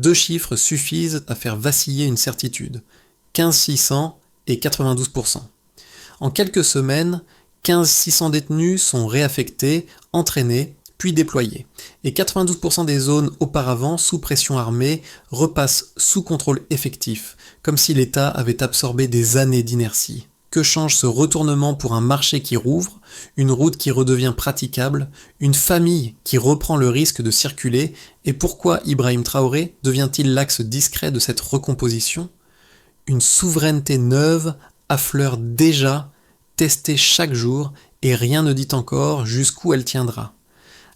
Deux chiffres suffisent à faire vaciller une certitude. 15 600 et 92%. En quelques semaines, 15 600 détenus sont réaffectés, entraînés, puis déployés. Et 92% des zones auparavant sous pression armée repassent sous contrôle effectif, comme si l'État avait absorbé des années d'inertie. Que change ce retournement pour un marché qui rouvre, une route qui redevient praticable, une famille qui reprend le risque de circuler, et pourquoi Ibrahim Traoré devient-il l'axe discret de cette recomposition ? Une souveraineté neuve affleure déjà, testée chaque jour, et rien ne dit encore jusqu'où elle tiendra.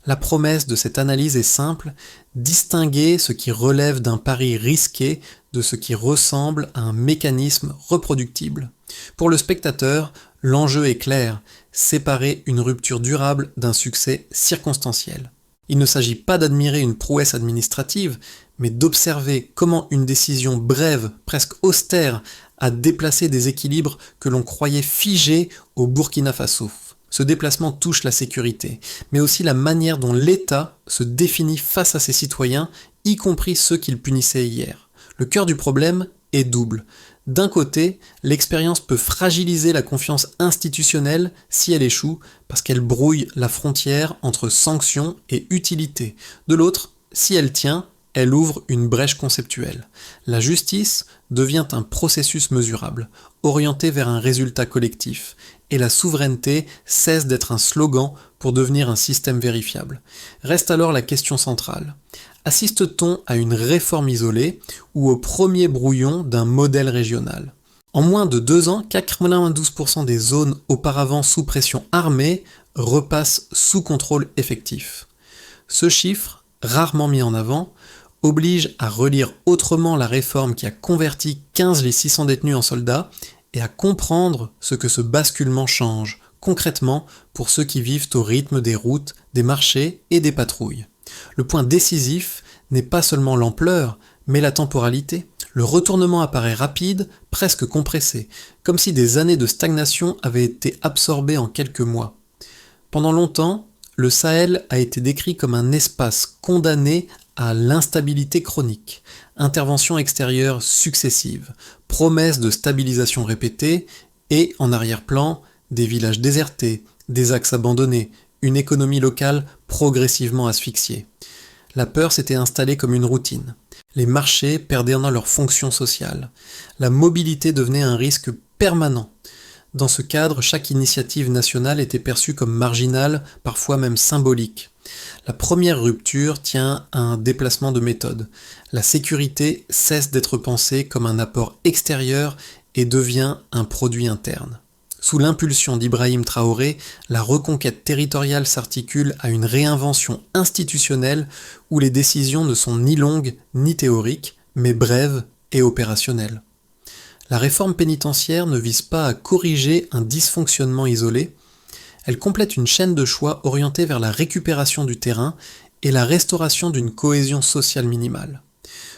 La promesse de cette analyse est simple, distinguer ce qui relève d'un pari risqué de ce qui ressemble à un mécanisme reproductible. Pour le spectateur, l'enjeu est clair, séparer une rupture durable d'un succès circonstanciel. Il ne s'agit pas d'admirer une prouesse administrative, mais d'observer comment une décision brève, presque austère, a déplacé des équilibres que l'on croyait figés au Burkina Faso. Ce déplacement touche la sécurité, mais aussi la manière dont l'État se définit face à ses citoyens, y compris ceux qu'il punissait hier. Le cœur du problème est double. D'un côté, l'expérience peut fragiliser la confiance institutionnelle si elle échoue, parce qu'elle brouille la frontière entre sanction et utilité. De l'autre, si elle tient, elle ouvre une brèche conceptuelle. La justice devient un processus mesurable, orienté vers un résultat collectif, et la souveraineté cesse d'être un slogan pour devenir un système vérifiable. Reste alors la question centrale. Assiste-t-on à une réforme isolée ou au premier brouillon d'un modèle régional ? En moins de 2 ans, 92% des zones auparavant sous pression armée repassent sous contrôle effectif. Ce chiffre, rarement mis en avant, oblige à relire autrement la réforme qui a converti 15 les 600 détenus en soldats et à comprendre ce que ce basculement change, concrètement, pour ceux qui vivent au rythme des routes, des marchés et des patrouilles. Le point décisif n'est pas seulement l'ampleur, mais la temporalité. Le retournement apparaît rapide, presque compressé, comme si des années de stagnation avaient été absorbées en quelques mois. Pendant longtemps, le Sahel a été décrit comme un espace condamné à l'instabilité chronique, interventions extérieures successives, promesses de stabilisation répétées et, en arrière-plan, des villages désertés, des axes abandonnés, une économie locale progressivement asphyxiée. La peur s'était installée comme une routine. Les marchés perdaient leur fonction sociale. La mobilité devenait un risque permanent. Dans ce cadre, chaque initiative nationale était perçue comme marginale, parfois même symbolique. La première rupture tient à un déplacement de méthode. La sécurité cesse d'être pensée comme un apport extérieur et devient un produit interne. Sous l'impulsion d'Ibrahim Traoré, la reconquête territoriale s'articule à une réinvention institutionnelle où les décisions ne sont ni longues ni théoriques, mais brèves et opérationnelles. La réforme pénitentiaire ne vise pas à corriger un dysfonctionnement isolé, elle complète une chaîne de choix orientée vers la récupération du terrain et la restauration d'une cohésion sociale minimale.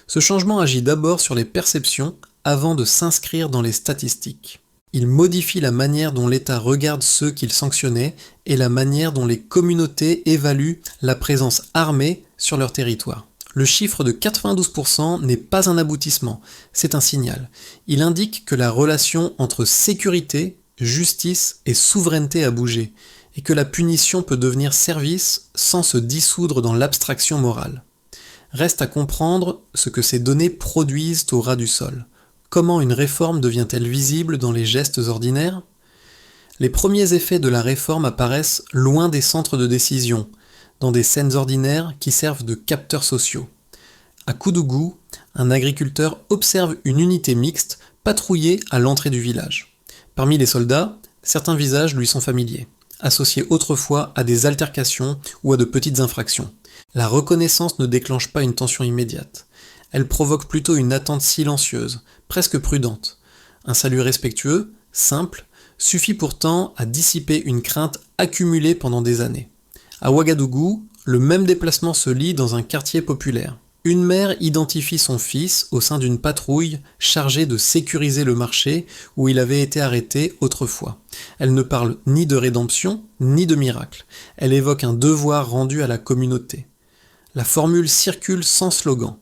Ce changement agit d'abord sur les perceptions avant de s'inscrire dans les statistiques. Il modifie la manière dont l'État regarde ceux qu'il sanctionnait et la manière dont les communautés évaluent la présence armée sur leur territoire. Le chiffre de 92% n'est pas un aboutissement, c'est un signal. Il indique que la relation entre sécurité, justice et souveraineté a bougé, et que la punition peut devenir service sans se dissoudre dans l'abstraction morale. Reste à comprendre ce que ces données produisent au ras du sol. Comment une réforme devient-elle visible dans les gestes ordinaires ? Les premiers effets de la réforme apparaissent loin des centres de décision, dans des scènes ordinaires qui servent de capteurs sociaux. À Koudougou, un agriculteur observe une unité mixte patrouiller à l'entrée du village. Parmi les soldats, certains visages lui sont familiers, associés autrefois à des altercations ou à de petites infractions. La reconnaissance ne déclenche pas une tension immédiate. Elle provoque plutôt une attente silencieuse, presque prudente. Un salut respectueux, simple, suffit pourtant à dissiper une crainte accumulée pendant des années. À Ouagadougou, le même déplacement se lit dans un quartier populaire. Une mère identifie son fils au sein d'une patrouille chargée de sécuriser le marché où il avait été arrêté autrefois. Elle ne parle ni de rédemption, ni de miracle. Elle évoque un devoir rendu à la communauté. La formule circule sans slogan,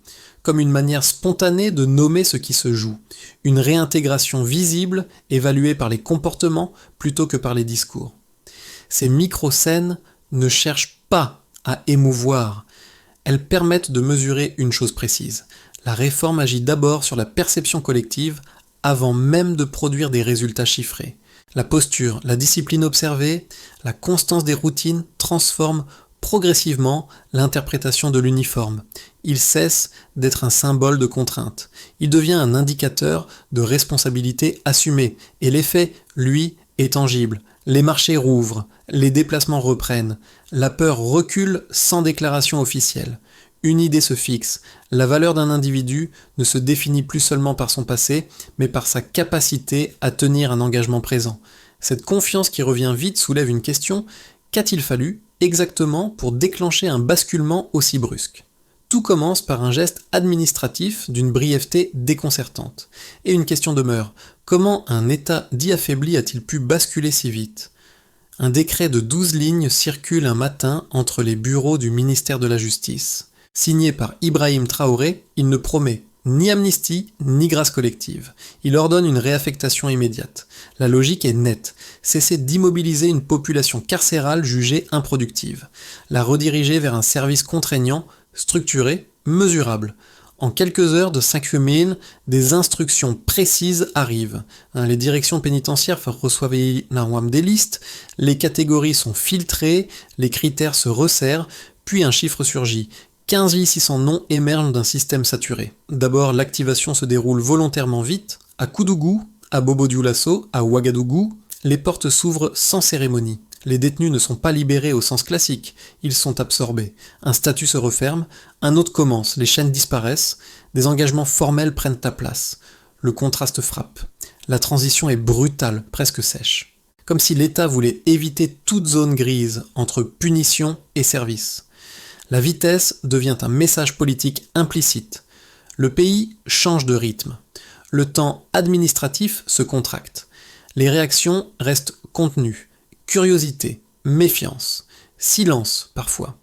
comme une manière spontanée de nommer ce qui se joue, une réintégration visible évaluée par les comportements plutôt que par les discours. Ces micro-scènes ne cherchent pas à émouvoir, elles permettent de mesurer une chose précise. La réforme agit d'abord sur la perception collective avant même de produire des résultats chiffrés. La posture, la discipline observée, la constance des routines transforment progressivement l'interprétation de l'uniforme. Il cesse d'être un symbole de contrainte. Il devient un indicateur de responsabilité assumée. Et l'effet, lui, est tangible. Les marchés rouvrent, les déplacements reprennent, la peur recule sans déclaration officielle. Une idée se fixe, la valeur d'un individu ne se définit plus seulement par son passé, mais par sa capacité à tenir un engagement présent. Cette confiance qui revient vite soulève une question: qu'a-t-il fallu exactement pour déclencher un basculement aussi brusque ? Tout commence par un geste administratif d'une brièveté déconcertante. Et une question demeure: comment un État dit affaibli a-t-il pu basculer si vite ? Un décret de 12 lignes circule un matin entre les bureaux du ministère de la Justice. Signé par Ibrahim Traoré, il ne promet ni amnistie ni grâce collective. Il ordonne une réaffectation immédiate. La logique est nette: cesser d'immobiliser une population carcérale jugée improductive. La rediriger vers un service contraignant, structuré, mesurable. En quelques heures de 5 000, des instructions précises arrivent. Les directions pénitentiaires reçoivent des listes, les catégories sont filtrées, les critères se resserrent, puis un chiffre surgit. 15 600 noms émergent d'un système saturé. D'abord, l'activation se déroule volontairement vite. À Koudougou, à Bobo-Dioulasso, à Ouagadougou, les portes s'ouvrent sans cérémonie. Les détenus ne sont pas libérés au sens classique, ils sont absorbés. Un statut se referme, un autre commence, les chaînes disparaissent, des engagements formels prennent ta place. Le contraste frappe. La transition est brutale, presque sèche. Comme si l'État voulait éviter toute zone grise entre punition et service. La vitesse devient un message politique implicite. Le pays change de rythme. Le temps administratif se contracte. Les réactions restent contenues. Curiosité, méfiance, silence parfois.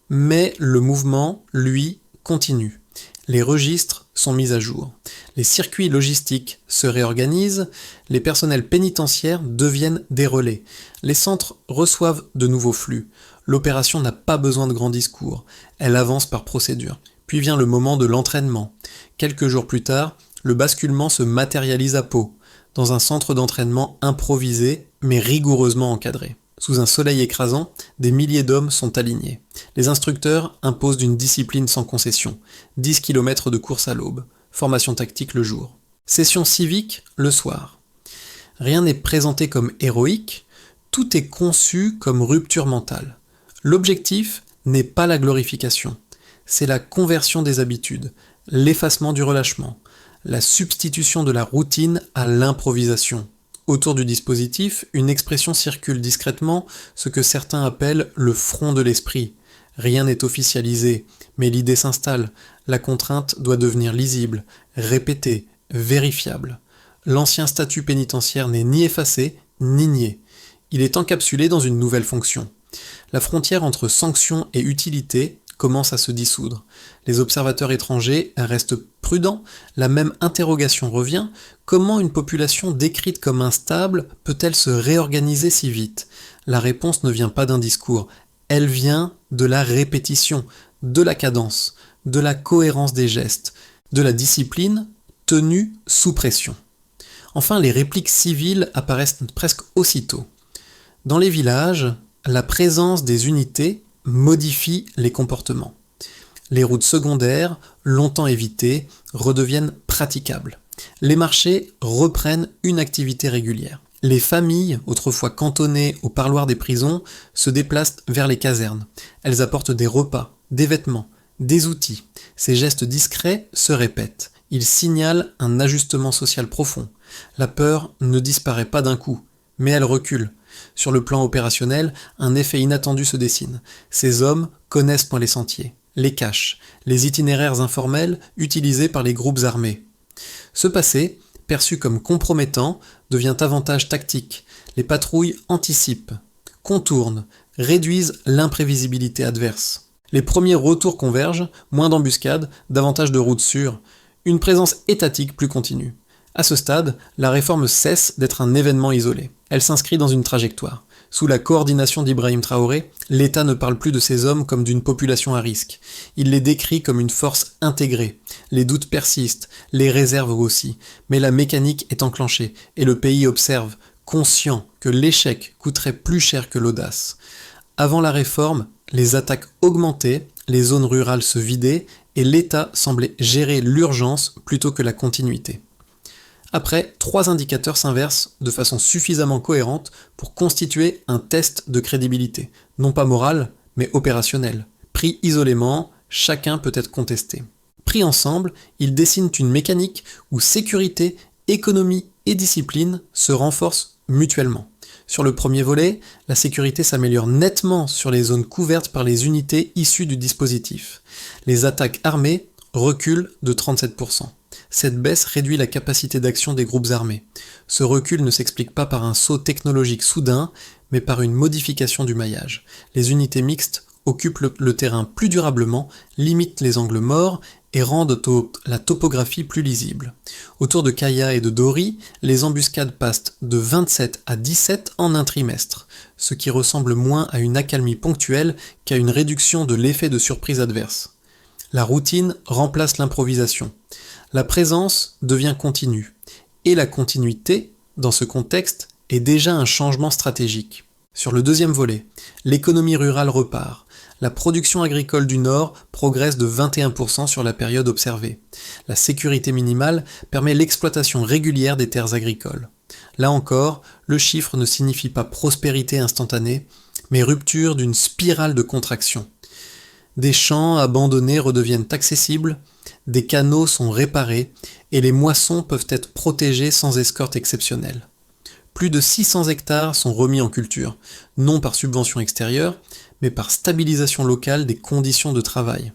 Mais le mouvement, lui, continue. Les registres sont mis à jour. Les circuits logistiques se réorganisent. Les personnels pénitentiaires deviennent des relais. Les centres reçoivent de nouveaux flux. L'opération n'a pas besoin de grands discours. Elle avance par procédure. Puis vient le moment de l'entraînement. Quelques jours plus tard, le basculement se matérialise à Pau, dans un centre d'entraînement improvisé, mais rigoureusement encadré. Sous un soleil écrasant, des milliers d'hommes sont alignés. Les instructeurs imposent une discipline sans concession. 10 km de course à l'aube. Formation tactique le jour. Session civique le soir. Rien n'est présenté comme héroïque, tout est conçu comme rupture mentale. L'objectif n'est pas la glorification, c'est la conversion des habitudes, l'effacement du relâchement, la substitution de la routine à l'improvisation. Autour du dispositif, une expression circule discrètement, ce que certains appellent le front de l'esprit. Rien n'est officialisé, mais l'idée s'installe. La contrainte doit devenir lisible, répétée, vérifiable. L'ancien statut pénitentiaire n'est ni effacé, ni nié. Il est encapsulé dans une nouvelle fonction. La frontière entre sanction et utilité commence à se dissoudre. Les observateurs étrangers restent prudents, la même interrogation revient: comment une population décrite comme instable peut-elle se réorganiser si vite ? La réponse ne vient pas d'un discours, elle vient de la répétition, de la cadence, de la cohérence des gestes, de la discipline tenue sous pression. Enfin, les répliques civiles apparaissent presque aussitôt. Dans les villages, la présence des unités modifie les comportements. Les routes secondaires, longtemps évitées, redeviennent praticables. Les marchés reprennent une activité régulière. Les familles, autrefois cantonnées au parloir des prisons, se déplacent vers les casernes. Elles apportent des repas, des vêtements, des outils. Ces gestes discrets se répètent. Ils signalent un ajustement social profond. La peur ne disparaît pas d'un coup, mais elle recule. Sur le plan opérationnel, un effet inattendu se dessine. Ces hommes connaissent point les sentiers, les caches, les itinéraires informels utilisés par les groupes armés. Ce passé, perçu comme compromettant, devient avantage tactique. Les patrouilles anticipent, contournent, réduisent l'imprévisibilité adverse. Les premiers retours convergent, moins d'embuscades, davantage de routes sûres, une présence étatique plus continue. À ce stade, la réforme cesse d'être un événement isolé. Elle s'inscrit dans une trajectoire. Sous la coordination d'Ibrahim Traoré, l'État ne parle plus de ces hommes comme d'une population à risque. Il les décrit comme une force intégrée. Les doutes persistent, les réserves aussi, mais la mécanique est enclenchée et le pays observe, conscient que l'échec coûterait plus cher que l'audace. Avant la réforme, les attaques augmentaient, les zones rurales se vidaient et l'État semblait gérer l'urgence plutôt que la continuité. Après, 3 indicateurs s'inversent de façon suffisamment cohérente pour constituer un test de crédibilité, non pas moral, mais opérationnel. Pris isolément, chacun peut être contesté. Pris ensemble, ils dessinent une mécanique où sécurité, économie et discipline se renforcent mutuellement. Sur le premier volet, la sécurité s'améliore nettement sur les zones couvertes par les unités issues du dispositif. Les attaques armées reculent de 37%. Cette baisse réduit la capacité d'action des groupes armés. Ce recul ne s'explique pas par un saut technologique soudain, mais par une modification du maillage. Les unités mixtes occupent le terrain plus durablement, limitent les angles morts et rendent la topographie plus lisible. Autour de Kaya et de Dori, les embuscades passent de 27 à 17 en un trimestre, ce qui ressemble moins à une accalmie ponctuelle qu'à une réduction de l'effet de surprise adverse. La routine remplace l'improvisation. La présence devient continue, et la continuité, dans ce contexte, est déjà un changement stratégique. Sur le deuxième volet, l'économie rurale repart. La production agricole du Nord progresse de 21% sur la période observée. La sécurité minimale permet l'exploitation régulière des terres agricoles. Là encore, le chiffre ne signifie pas prospérité instantanée, mais rupture d'une spirale de contraction. Des champs abandonnés redeviennent accessibles, des canaux sont réparés et les moissons peuvent être protégées sans escorte exceptionnelle. Plus de 600 hectares sont remis en culture, non par subvention extérieure, mais par stabilisation locale des conditions de travail.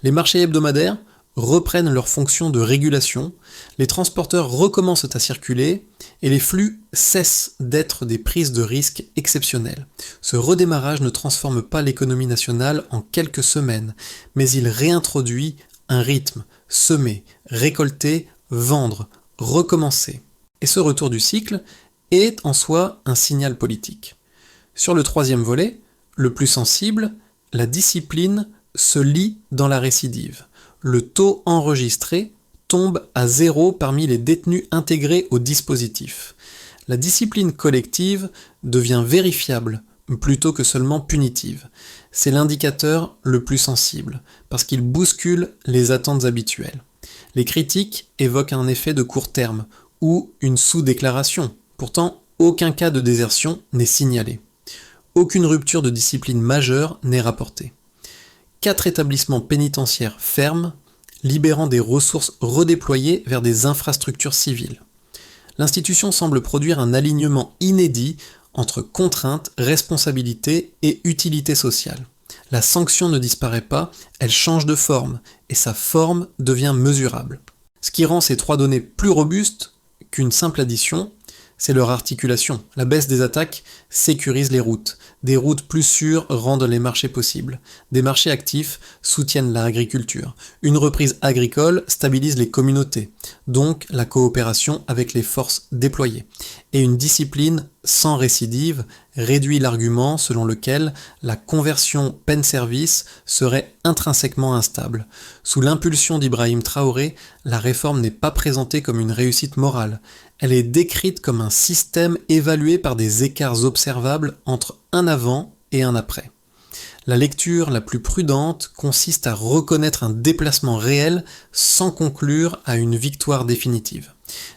Les marchés hebdomadaires reprennent leur fonction de régulation, les transporteurs recommencent à circuler et les flux cessent d'être des prises de risques exceptionnelles. Ce redémarrage ne transforme pas l'économie nationale en quelques semaines, mais il réintroduit un rythme, semer, récolter, vendre, recommencer. Et ce retour du cycle est en soi un signal politique. Sur le troisième volet, le plus sensible, la discipline se lie dans la récidive. Le taux enregistré tombe à 0 parmi les détenus intégrés au dispositif. La discipline collective devient vérifiable plutôt que seulement punitive. C'est l'indicateur le plus sensible, parce qu'il bouscule les attentes habituelles. Les critiques évoquent un effet de court terme, ou une sous-déclaration. Pourtant, aucun cas de désertion n'est signalé. Aucune rupture de discipline majeure n'est rapportée. 4 établissements pénitentiaires ferment, libérant des ressources redéployées vers des infrastructures civiles. L'institution semble produire un alignement inédit entre contrainte, responsabilité et utilité sociale. La sanction ne disparaît pas, elle change de forme, et sa forme devient mesurable. Ce qui rend ces 3 données plus robustes qu'une simple addition, c'est leur articulation. La baisse des attaques sécurise les routes. Des routes plus sûres rendent les marchés possibles. Des marchés actifs soutiennent l'agriculture. Une reprise agricole stabilise les communautés, donc la coopération avec les forces déployées. Et une discipline sans récidive réduit l'argument selon lequel la conversion peine-service serait intrinsèquement instable. Sous l'impulsion d'Ibrahim Traoré, la réforme n'est pas présentée comme une réussite morale. Elle est décrite comme un système évalué par des écarts observables entre un avant et un après. La lecture la plus prudente consiste à reconnaître un déplacement réel sans conclure à une victoire définitive.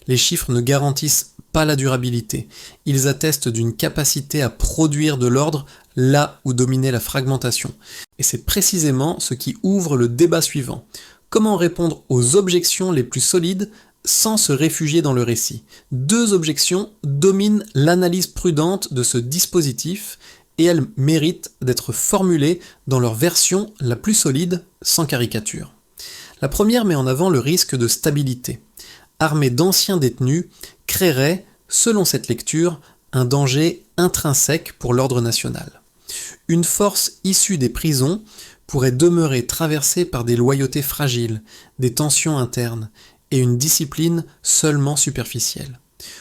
Les chiffres ne garantissent pas la durabilité. Ils attestent d'une capacité à produire de l'ordre là où dominait la fragmentation. Et c'est précisément ce qui ouvre le débat suivant. Comment répondre aux objections les plus solides sans se réfugier dans le récit? 2 objections dominent l'analyse prudente de ce dispositif et elles méritent d'être formulées dans leur version la plus solide, sans caricature. La première met en avant le risque de stabilité. Armée d'anciens détenus créerait, selon cette lecture, un danger intrinsèque pour l'ordre national. Une force issue des prisons pourrait demeurer traversé par des loyautés fragiles, des tensions internes et une discipline seulement superficielle.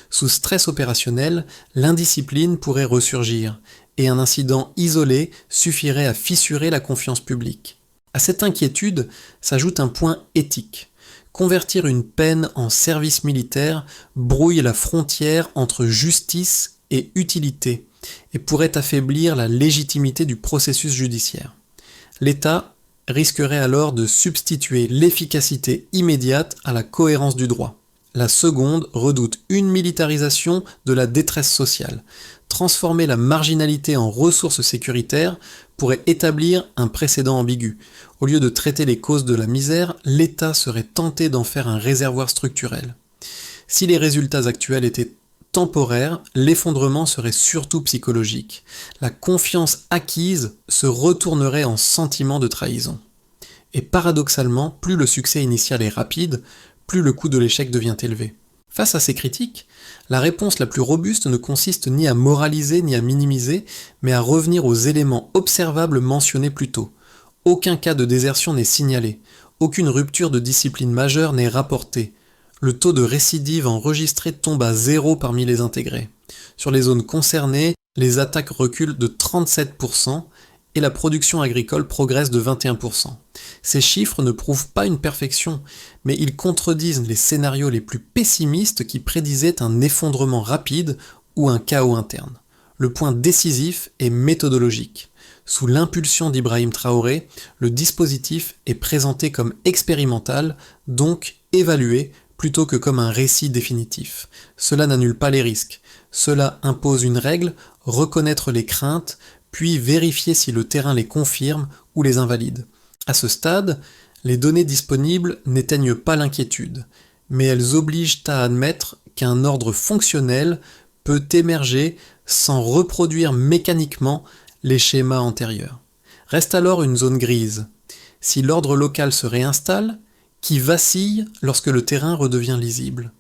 Sous stress opérationnel, l'indiscipline pourrait ressurgir, et un incident isolé suffirait à fissurer la confiance publique. À cette inquiétude s'ajoute un point éthique. Convertir une peine en service militaire brouille la frontière entre justice et utilité et pourrait affaiblir la légitimité du processus judiciaire. L'État risquerait alors de substituer l'efficacité immédiate à la cohérence du droit. La seconde redoute une militarisation de la détresse sociale. Transformer la marginalité en ressource sécuritaire pourrait établir un précédent ambigu. Au lieu de traiter les causes de la misère, l'État serait tenté d'en faire un réservoir structurel. Si les résultats actuels étaient temporaire, l'effondrement serait surtout psychologique. La confiance acquise se retournerait en sentiment de trahison. Et paradoxalement, plus le succès initial est rapide, plus le coût de l'échec devient élevé. Face à ces critiques, la réponse la plus robuste ne consiste ni à moraliser ni à minimiser, mais à revenir aux éléments observables mentionnés plus tôt. Aucun cas de désertion n'est signalé, aucune rupture de discipline majeure n'est rapportée. Le taux de récidive enregistré tombe à 0 parmi les intégrés. Sur les zones concernées, les attaques reculent de 37% et la production agricole progresse de 21%. Ces chiffres ne prouvent pas une perfection, mais ils contredisent les scénarios les plus pessimistes qui prédisaient un effondrement rapide ou un chaos interne. Le point décisif est méthodologique. Sous l'impulsion d'Ibrahim Traoré, le dispositif est présenté comme expérimental, donc évalué, plutôt que comme un récit définitif. Cela n'annule pas les risques. Cela impose une règle, reconnaître les craintes, puis vérifier si le terrain les confirme ou les invalide. À ce stade, les données disponibles n'éteignent pas l'inquiétude, mais elles obligent à admettre qu'un ordre fonctionnel peut émerger sans reproduire mécaniquement les schémas antérieurs. Reste alors une zone grise. Si l'ordre local se réinstalle, qui vacille lorsque le terrain redevient lisible.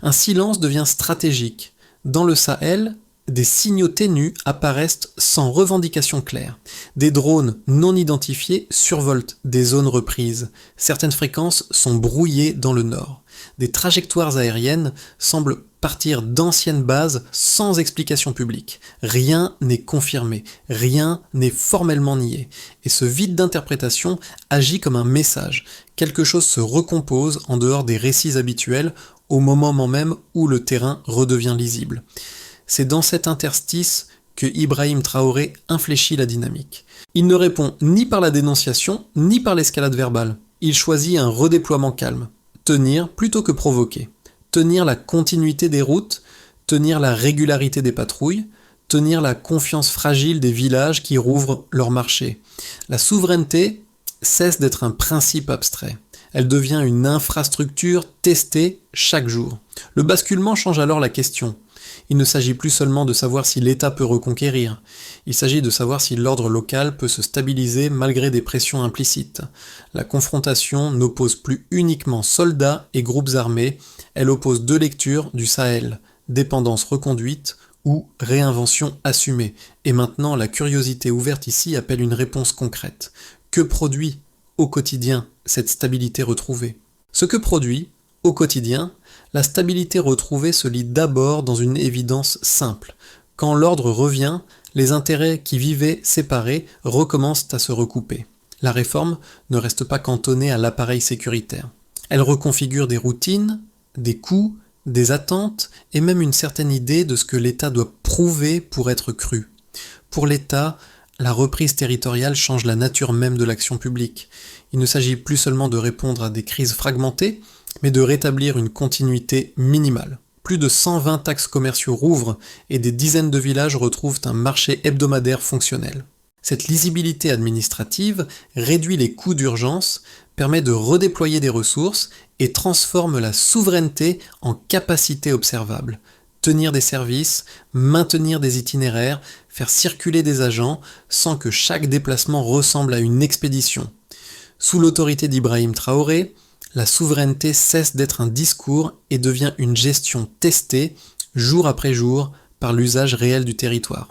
Un silence devient stratégique. Dans le Sahel, des signaux ténus apparaissent sans revendication claire. Des drones non identifiés survoltent des zones reprises. Certaines fréquences sont brouillées dans le nord. Des trajectoires aériennes semblent partir d'anciennes bases sans explication publique. Rien n'est confirmé, rien n'est formellement nié. Et ce vide d'interprétation agit comme un message. Quelque chose se recompose en dehors des récits habituels au moment même où le terrain redevient lisible. C'est dans cet interstice que Ibrahim Traoré infléchit la dynamique. Il ne répond ni par la dénonciation, ni par l'escalade verbale. Il choisit un redéploiement calme. Tenir plutôt que provoquer. Tenir la continuité des routes, tenir la régularité des patrouilles, tenir la confiance fragile des villages qui rouvrent leur marché. La souveraineté cesse d'être un principe abstrait. Elle devient une infrastructure testée chaque jour. Le basculement change alors la question. Il ne s'agit plus seulement de savoir si l'État peut reconquérir. Il s'agit de savoir si l'ordre local peut se stabiliser malgré des pressions implicites. La confrontation n'oppose plus uniquement soldats et groupes armés, elle oppose deux lectures du Sahel, dépendance reconduite ou réinvention assumée. Et maintenant, la curiosité ouverte ici appelle une réponse concrète. Que produit au quotidien cette stabilité retrouvée ? Ce que produit, au quotidien, la stabilité retrouvée se lie d'abord dans une évidence simple. Quand l'ordre revient, les intérêts qui vivaient séparés recommencent à se recouper. La réforme ne reste pas cantonnée à l'appareil sécuritaire. Elle reconfigure des routines, des coûts, des attentes et même une certaine idée de ce que l'État doit prouver pour être cru. Pour l'État, la reprise territoriale change la nature même de l'action publique. Il ne s'agit plus seulement de répondre à des crises fragmentées, mais de rétablir une continuité minimale. Plus de 120 axes commerciaux rouvrent et des dizaines de villages retrouvent un marché hebdomadaire fonctionnel. Cette lisibilité administrative réduit les coûts d'urgence, permet de redéployer des ressources et transforme la souveraineté en capacité observable. Tenir des services, maintenir des itinéraires, faire circuler des agents sans que chaque déplacement ressemble à une expédition. Sous l'autorité d'Ibrahim Traoré, la souveraineté cesse d'être un discours et devient une gestion testée, jour après jour, par l'usage réel du territoire.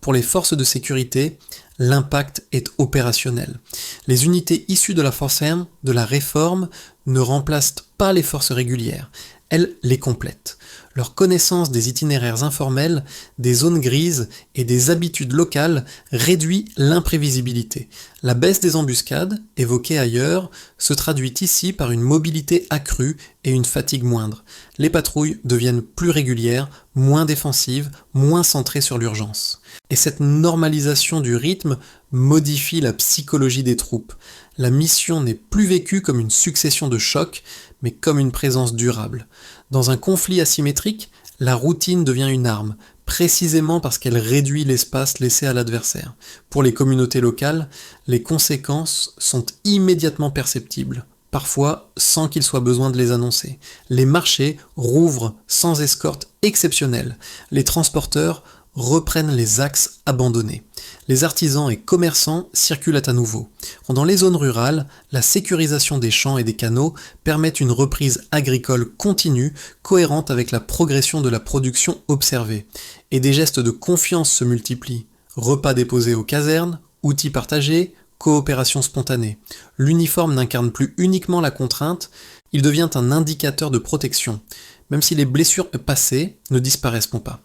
Pour les forces de sécurité, l'impact est opérationnel. Les unités issues de la force M, de la réforme, ne remplacent pas les forces régulières, elles les complètent. Leur connaissance des itinéraires informels, des zones grises et des habitudes locales réduit l'imprévisibilité. La baisse des embuscades, évoquée ailleurs, se traduit ici par une mobilité accrue et une fatigue moindre. Les patrouilles deviennent plus régulières, moins défensives, moins centrées sur l'urgence. Et cette normalisation du rythme modifie la psychologie des troupes. La mission n'est plus vécue comme une succession de chocs, mais comme une présence durable. Dans un conflit asymétrique, la routine devient une arme, précisément parce qu'elle réduit l'espace laissé à l'adversaire. Pour les communautés locales, les conséquences sont immédiatement perceptibles, parfois sans qu'il soit besoin de les annoncer. Les marchés rouvrent sans escorte exceptionnelle. Les transporteurs reprennent les axes abandonnés. Les artisans et commerçants circulent à nouveau. Dans les zones rurales, la sécurisation des champs et des canaux permet une reprise agricole continue, cohérente avec la progression de la production observée. Et des gestes de confiance se multiplient. Repas déposés aux casernes, outils partagés, coopération spontanée. L'uniforme n'incarne plus uniquement la contrainte, il devient un indicateur de protection, même si les blessures passées ne disparaissent pas.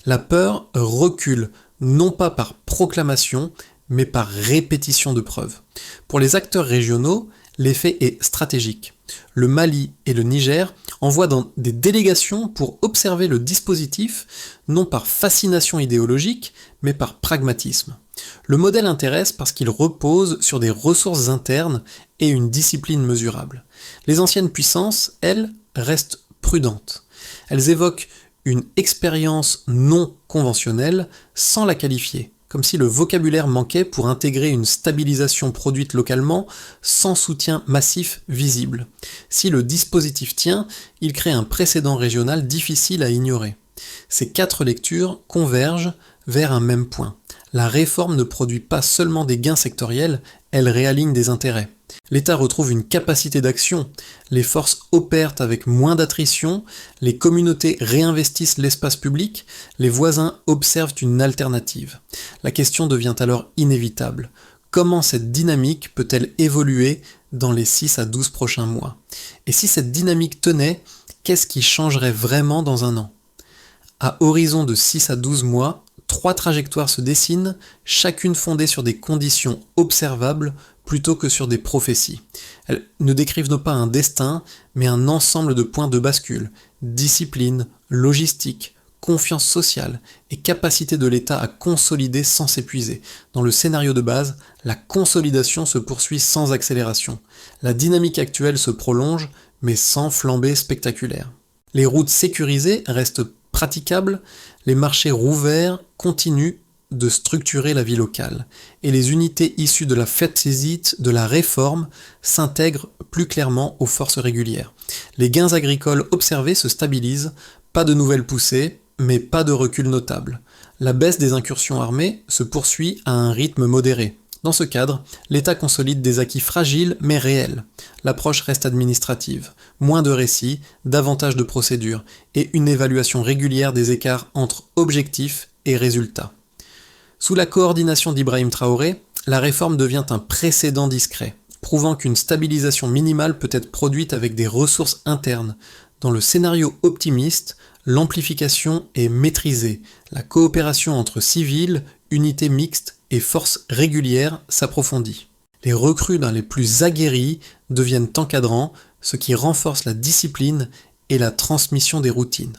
La peur recule, non pas par proclamation, mais par répétition de preuves. Pour les acteurs régionaux, l'effet est stratégique. Le Mali et le Niger envoient des délégations pour observer le dispositif, non par fascination idéologique, mais par pragmatisme. Le modèle intéresse parce qu'il repose sur des ressources internes et une discipline mesurable. Les anciennes puissances, elles, restent prudentes. Elles évoquent une expérience non conventionnelle sans la qualifier, comme si le vocabulaire manquait pour intégrer une stabilisation produite localement sans soutien massif visible. Si le dispositif tient, il crée un précédent régional difficile à ignorer. Ces 4 lectures convergent vers un même point. La réforme ne produit pas seulement des gains sectoriels, elle réaligne des intérêts. L'État retrouve une capacité d'action, les forces opèrent avec moins d'attrition, les communautés réinvestissent l'espace public, les voisins observent une alternative. La question devient alors inévitable. Comment cette dynamique peut-elle évoluer dans les 6 à 12 prochains mois? Et si cette dynamique tenait, qu'est-ce qui changerait vraiment dans un an? À horizon de 6 à 12 mois, 3 trajectoires se dessinent, chacune fondée sur des conditions observables plutôt que sur des prophéties. Elles ne décrivent pas un destin, mais un ensemble de points de bascule, discipline, logistique, confiance sociale et capacité de l'État à consolider sans s'épuiser. Dans le scénario de base, la consolidation se poursuit sans accélération. La dynamique actuelle se prolonge, mais sans flambée spectaculaire. Les routes sécurisées restent praticables, les marchés rouverts continuent de structurer la vie locale, et les unités issues de la fête-sésite, de la réforme, s'intègrent plus clairement aux forces régulières. Les gains agricoles observés se stabilisent, pas de nouvelles poussées, mais pas de recul notable. La baisse des incursions armées se poursuit à un rythme modéré. Dans ce cadre, l'État consolide des acquis fragiles mais réels. L'approche reste administrative, moins de récits, davantage de procédures, et une évaluation régulière des écarts entre objectifs et résultats. Sous la coordination d'Ibrahim Traoré, la réforme devient un précédent discret, prouvant qu'une stabilisation minimale peut être produite avec des ressources internes. Dans le scénario optimiste, l'amplification est maîtrisée, la coopération entre civils, unités mixtes et forces régulières s'approfondit. Les recrues dans les plus aguerris deviennent encadrants, ce qui renforce la discipline et la transmission des routines.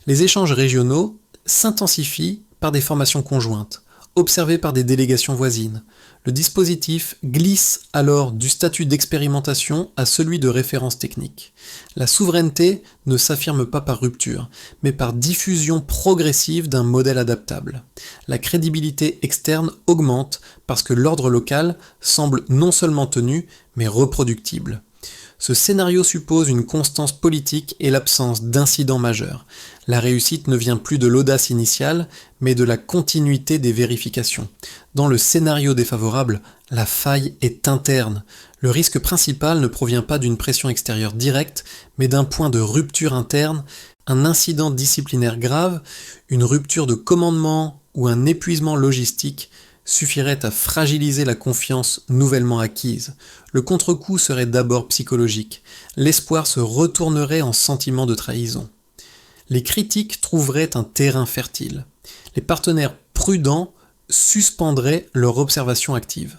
Les échanges régionaux s'intensifient par des formations conjointes, observées par des délégations voisines. Le dispositif glisse alors du statut d'expérimentation à celui de référence technique. La souveraineté ne s'affirme pas par rupture, mais par diffusion progressive d'un modèle adaptable. La crédibilité externe augmente parce que l'ordre local semble non seulement tenu, mais reproductible. Ce scénario suppose une constance politique et l'absence d'incidents majeurs. La réussite ne vient plus de l'audace initiale, mais de la continuité des vérifications. Dans le scénario défavorable, la faille est interne. Le risque principal ne provient pas d'une pression extérieure directe, mais d'un point de rupture interne, un incident disciplinaire grave, une rupture de commandement ou un épuisement logistique suffirait à fragiliser la confiance nouvellement acquise. Le contre-coup serait d'abord psychologique. L'espoir se retournerait en sentiment de trahison. Les critiques trouveraient un terrain fertile. Les partenaires prudents suspendraient leur observation active.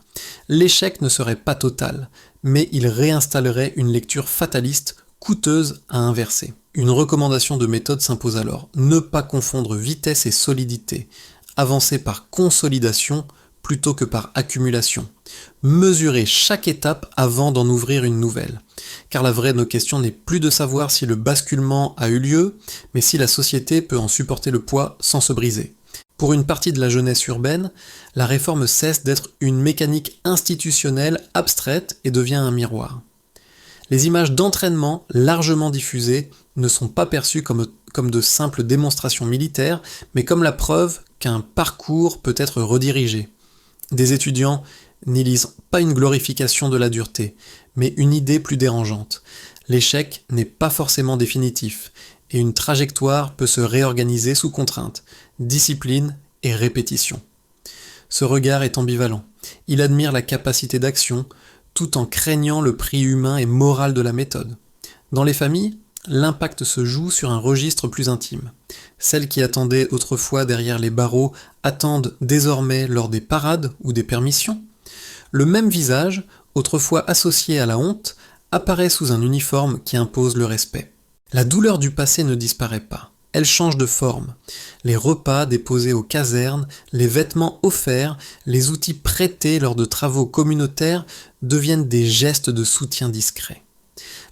L'échec ne serait pas total, mais il réinstallerait une lecture fataliste coûteuse à inverser. Une recommandation de méthode s'impose alors. Ne pas confondre vitesse et solidité. Avancer par consolidation plutôt que par accumulation. Mesurer chaque étape avant d'en ouvrir une nouvelle. Car la vraie question n'est plus de savoir si le basculement a eu lieu, mais si la société peut en supporter le poids sans se briser. Pour une partie de la jeunesse urbaine, la réforme cesse d'être une mécanique institutionnelle abstraite et devient un miroir. Les images d'entraînement largement diffusées ne sont pas perçues comme de simples démonstrations militaires, mais comme la preuve qu'un parcours peut être redirigé. Des étudiants n'y lisent pas une glorification de la dureté, mais une idée plus dérangeante. L'échec n'est pas forcément définitif, et une trajectoire peut se réorganiser sous contrainte, discipline et répétition. Ce regard est ambivalent. Il admire la capacité d'action, tout en craignant le prix humain et moral de la méthode. Dans les familles, l'impact se joue sur un registre plus intime. Celles qui attendaient autrefois derrière les barreaux attendent désormais lors des parades ou des permissions. Le même visage, autrefois associé à la honte, apparaît sous un uniforme qui impose le respect. La douleur du passé ne disparaît pas. Elle change de forme. Les repas déposés aux casernes, les vêtements offerts, les outils prêtés lors de travaux communautaires deviennent des gestes de soutien discret.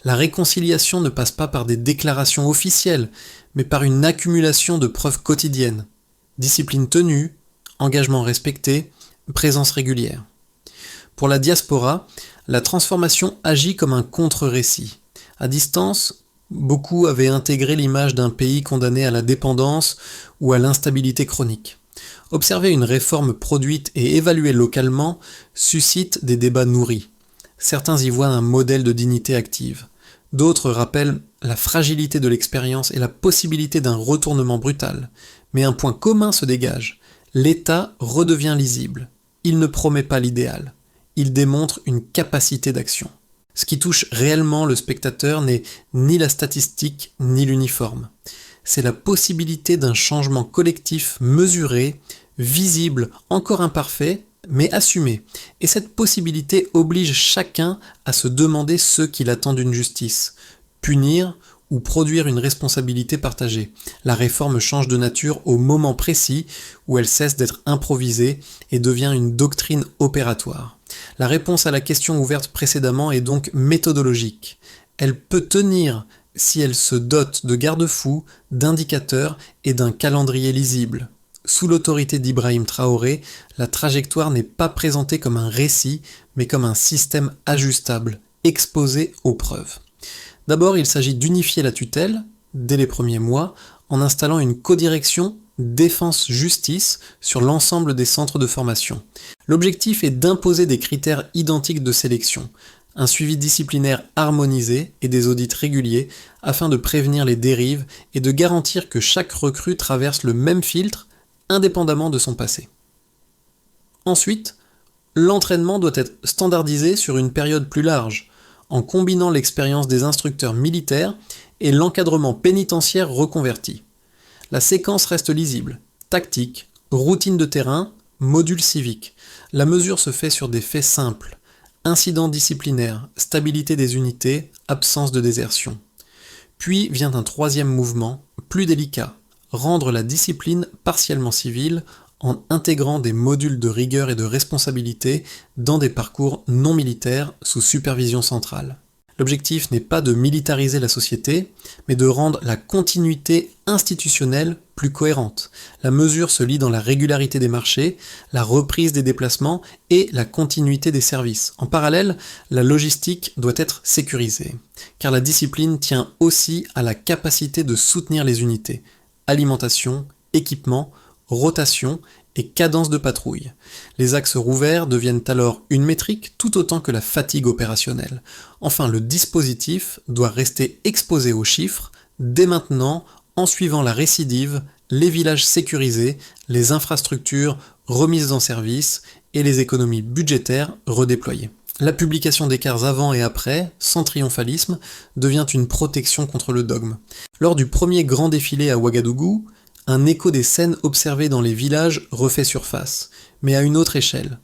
La réconciliation ne passe pas par des déclarations officielles, mais par une accumulation de preuves quotidiennes. Discipline tenue, engagement respecté, présence régulière. Pour la diaspora, la transformation agit comme un contre-récit. À distance, beaucoup avaient intégré l'image d'un pays condamné à la dépendance ou à l'instabilité chronique. Observer une réforme produite et évaluée localement suscite des débats nourris. Certains y voient un modèle de dignité active. D'autres rappellent la fragilité de l'expérience et la possibilité d'un retournement brutal. Mais un point commun se dégage. L'État redevient lisible. Il ne promet pas l'idéal. Il démontre une capacité d'action. Ce qui touche réellement le spectateur n'est ni la statistique ni l'uniforme. C'est la possibilité d'un changement collectif mesuré, visible, encore imparfait, mais assumé. Et cette possibilité oblige chacun à se demander ce qu'il attend d'une justice. Punir ou produire une responsabilité partagée. La réforme change de nature au moment précis où elle cesse d'être improvisée et devient une doctrine opératoire. La réponse à la question ouverte précédemment est donc méthodologique. Elle peut tenir si elle se dote de garde-fous, d'indicateurs et d'un calendrier lisible. Sous l'autorité d'Ibrahim Traoré, la trajectoire n'est pas présentée comme un récit, mais comme un système ajustable, exposé aux preuves. D'abord, il s'agit d'unifier la tutelle, dès les premiers mois, en installant une codirection défense-justice sur l'ensemble des centres de formation. L'objectif est d'imposer des critères identiques de sélection, un suivi disciplinaire harmonisé et des audits réguliers afin de prévenir les dérives et de garantir que chaque recrue traverse le même filtre indépendamment de son passé. Ensuite, l'entraînement doit être standardisé sur une période plus large, en combinant l'expérience des instructeurs militaires et l'encadrement pénitentiaire reconverti. La séquence reste lisible, tactique, routine de terrain, module civique. La mesure se fait sur des faits simples, incidents disciplinaires, stabilité des unités, absence de désertion. Puis vient un troisième mouvement, plus délicat, rendre la discipline partiellement civile en intégrant des modules de rigueur et de responsabilité dans des parcours non militaires sous supervision centrale. L'objectif n'est pas de militariser la société, mais de rendre la continuité institutionnelle plus cohérente. La mesure se lie dans la régularité des marchés, la reprise des déplacements et la continuité des services. En parallèle, la logistique doit être sécurisée, car la discipline tient aussi à la capacité de soutenir les unités. Alimentation, équipement, rotation et cadence de patrouille. Les axes rouverts deviennent alors une métrique tout autant que la fatigue opérationnelle. Enfin, le dispositif doit rester exposé aux chiffres dès maintenant en suivant la récidive les villages sécurisés, les infrastructures remises en service et les économies budgétaires redéployées. La publication d'écarts avant et après, sans triomphalisme, devient une protection contre le dogme. Lors du premier grand défilé à Ouagadougou, un écho des scènes observées dans les villages refait surface, mais à une autre échelle.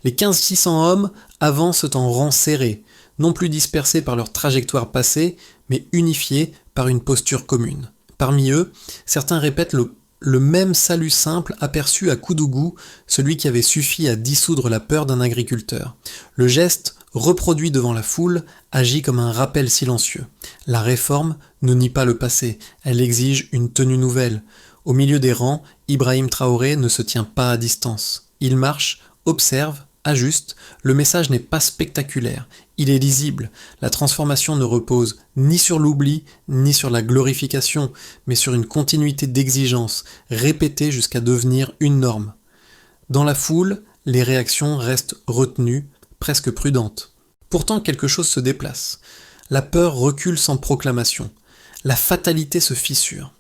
Les 1500 hommes avancent en rang serré, non plus dispersés par leur trajectoire passée, mais unifiés par une posture commune. Parmi eux, certains répètent le même salut simple aperçu à Koudougou, celui qui avait suffi à dissoudre la peur d'un agriculteur. Le geste, reproduit devant la foule, agit comme un rappel silencieux. La réforme ne nie pas le passé, elle exige une tenue nouvelle. Au milieu des rangs, Ibrahim Traoré ne se tient pas à distance. Il marche, observe, ajuste, le message n'est pas spectaculaire, il est lisible. La transformation ne repose ni sur l'oubli, ni sur la glorification, mais sur une continuité d'exigence, répétée jusqu'à devenir une norme. Dans la foule, les réactions restent retenues, presque prudentes. Pourtant, quelque chose se déplace. La peur recule sans proclamation. La fatalité se fissure.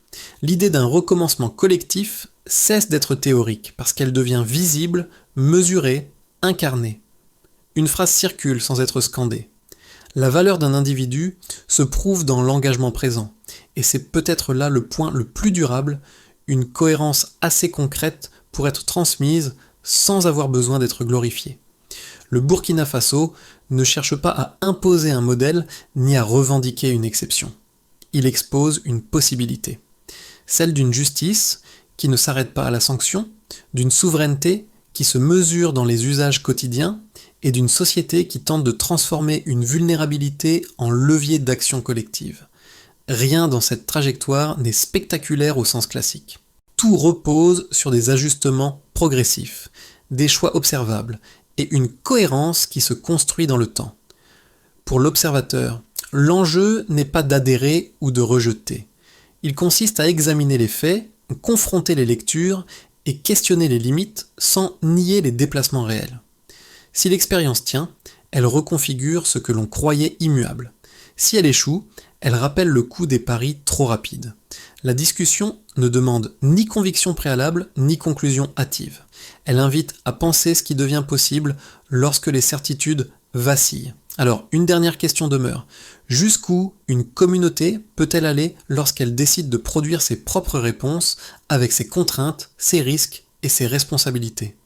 L'idée d'un recommencement collectif cesse d'être théorique, parce qu'elle devient visible, mesurée, incarnée. Une phrase circule sans être scandée. La valeur d'un individu se prouve dans l'engagement présent, et c'est peut-être là le point le plus durable, une cohérence assez concrète pour être transmise sans avoir besoin d'être glorifiée. Le Burkina Faso ne cherche pas à imposer un modèle ni à revendiquer une exception. Il expose une possibilité, celle d'une justice qui ne s'arrête pas à la sanction, d'une souveraineté qui se mesure dans les usages quotidiens et d'une société qui tente de transformer une vulnérabilité en levier d'action collective. Rien dans cette trajectoire n'est spectaculaire au sens classique. Tout repose sur des ajustements progressifs, des choix observables et une cohérence qui se construit dans le temps. Pour l'observateur, l'enjeu n'est pas d'adhérer ou de rejeter. Il consiste à examiner les faits, confronter les lectures et questionner les limites sans nier les déplacements réels. Si l'expérience tient, elle reconfigure ce que l'on croyait immuable. Si elle échoue, elle rappelle le coup des paris trop rapides. La discussion ne demande ni conviction préalable, ni conclusion hâtive. Elle invite à penser ce qui devient possible lorsque les certitudes vacillent. Alors, une dernière question demeure. Jusqu'où une communauté peut-elle aller lorsqu'elle décide de produire ses propres réponses avec ses contraintes, ses risques et ses responsabilités ?